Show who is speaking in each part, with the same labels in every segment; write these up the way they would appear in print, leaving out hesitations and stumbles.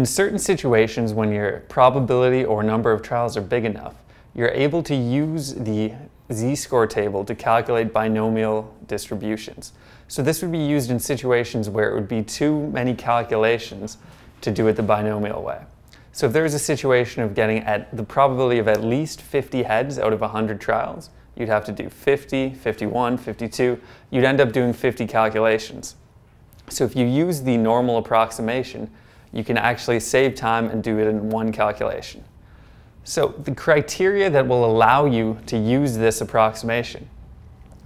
Speaker 1: In certain situations, when your probability or number of trials are big enough, you're able to use the z-score table to calculate binomial distributions. So this would be used in situations where it would be too many calculations to do it the binomial way. So if there was a situation of getting at the probability of at least 50 heads out of 100 trials, you'd have to do 50, 51, 52. You'd end up doing 50 calculations. So if you use the normal approximation, you can actually save time and do it in one calculation. So the criteria that will allow you to use this approximation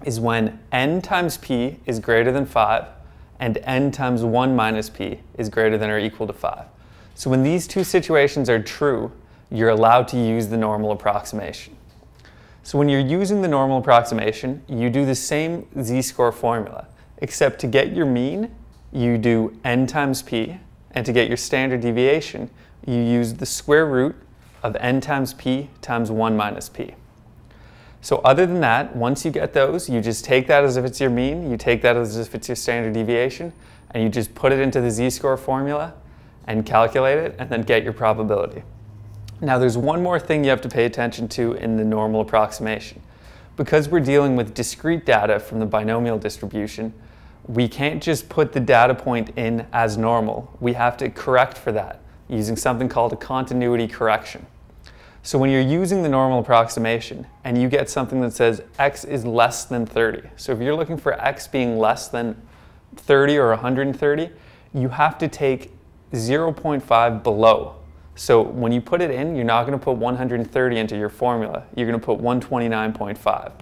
Speaker 1: is when n times p is greater than 5 and n times 1 minus p is greater than or equal to 5. So when these two situations are true, you're allowed to use the normal approximation. So when you're using the normal approximation, you do the same z-score formula, except to get your mean, you do n times p, and to get your standard deviation, you use the square root of n times p times 1 minus p. So other than that, once you get those, you just take that as if it's your mean, you take that as if it's your standard deviation, and you just put it into the z-score formula and calculate it, and then get your probability. Now there's one more thing you have to pay attention to in the normal approximation. Because we're dealing with discrete data from the binomial distribution, we can't just put the data point in as normal. We have to correct for that using something called a continuity correction. So when you're using the normal approximation and you get something that says x is less than 30, so if you're looking for x being less than 30 or 130, you have to take 0.5 below. So when you put it in, you're not going to put 130 into your formula. You're going to put 129.5.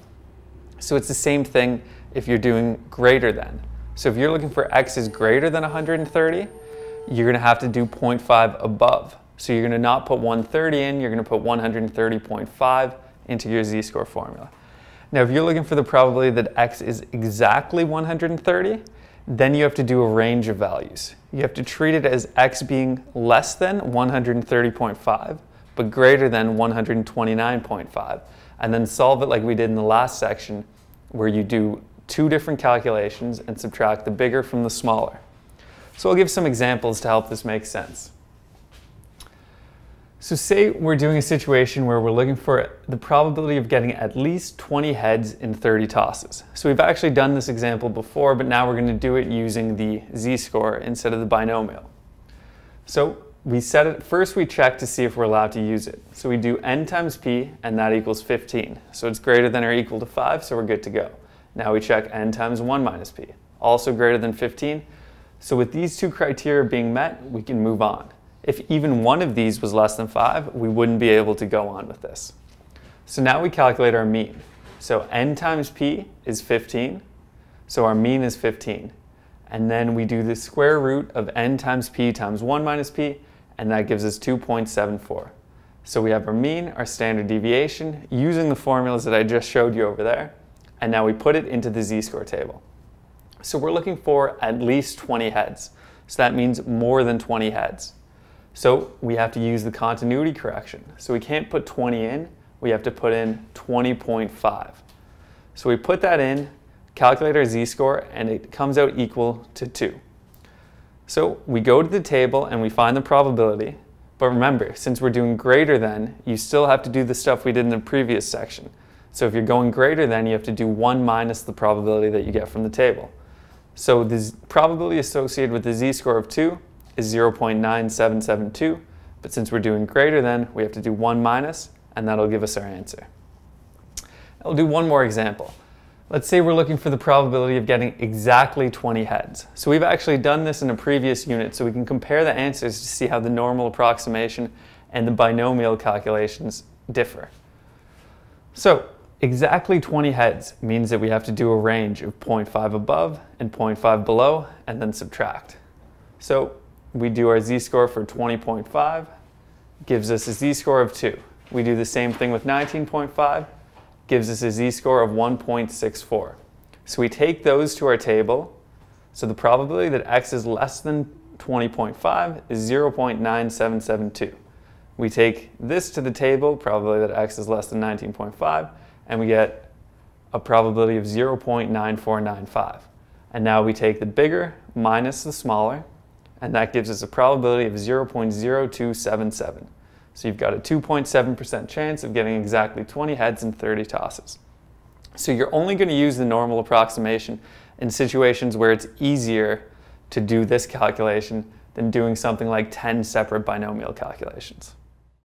Speaker 1: So it's the same thing if you're doing greater than. So if you're looking for x is greater than 130, you're going to have to do 0.5 above. So you're going to not put 130 in, you're going to put 130.5 into your z-score formula. Now if you're looking for the probability that x is exactly 130, then you have to do a range of values. You have to treat it as x being less than 130.5, but greater than 129.5, and then solve it like we did in the last section, where you do two different calculations and subtract the bigger from the smaller. So I'll give some examples to help this make sense. So say we're doing a situation where we're looking for the probability of getting at least 20 heads in 30 tosses. So we've actually done this example before, but now we're going to do it using the z-score instead of the binomial. So we set it, first we check to see if we're allowed to use it. So we do n times p, and that equals 15. So it's greater than or equal to 5, so we're good to go. Now we check n times 1 minus p, also greater than 15. So with these two criteria being met, we can move on. If even one of these was less than 5, we wouldn't be able to go on with this. So now we calculate our mean. So n times p is 15, so our mean is 15. And then we do the square root of n times p times 1 minus p, and that gives us 2.74. So we have our mean, our standard deviation, using the formulas that I just showed you over there, and now we put it into the z-score table. So we're looking for at least 20 heads. So that means more than 20 heads. So we have to use the continuity correction. So we can't put 20 in, we have to put in 20.5. So we put that in, calculate our z-score, and it comes out equal to 2. So we go to the table and we find the probability, but remember, since we're doing greater than, you still have to do the stuff we did in the previous section. So if you're going greater than, you have to do 1 minus the probability that you get from the table. So the probability associated with the z-score of 2 is 0.9772, but since we're doing greater than, we have to do 1 minus, and that'll give us our answer. I'll do one more example. Let's say we're looking for the probability of getting exactly 20 heads. So we've actually done this in a previous unit, so we can compare the answers to see how the normal approximation and the binomial calculations differ. So exactly 20 heads means that we have to do a range of 0.5 above and 0.5 below, and then subtract. So we do our z-score for 20.5, gives us a z-score of 2. We do the same thing with 19.5, gives us a z-score of 1.64. So we take those to our table. So the probability that x is less than 20.5 is 0.9772. We take this to the table, probability that x is less than 19.5, and we get a probability of 0.9495. And now we take the bigger minus the smaller, and that gives us a probability of 0.0277. So you've got a 2.7% chance of getting exactly 20 heads and 30 tosses. So you're only going to use the normal approximation in situations where it's easier to do this calculation than doing something like 10 separate binomial calculations.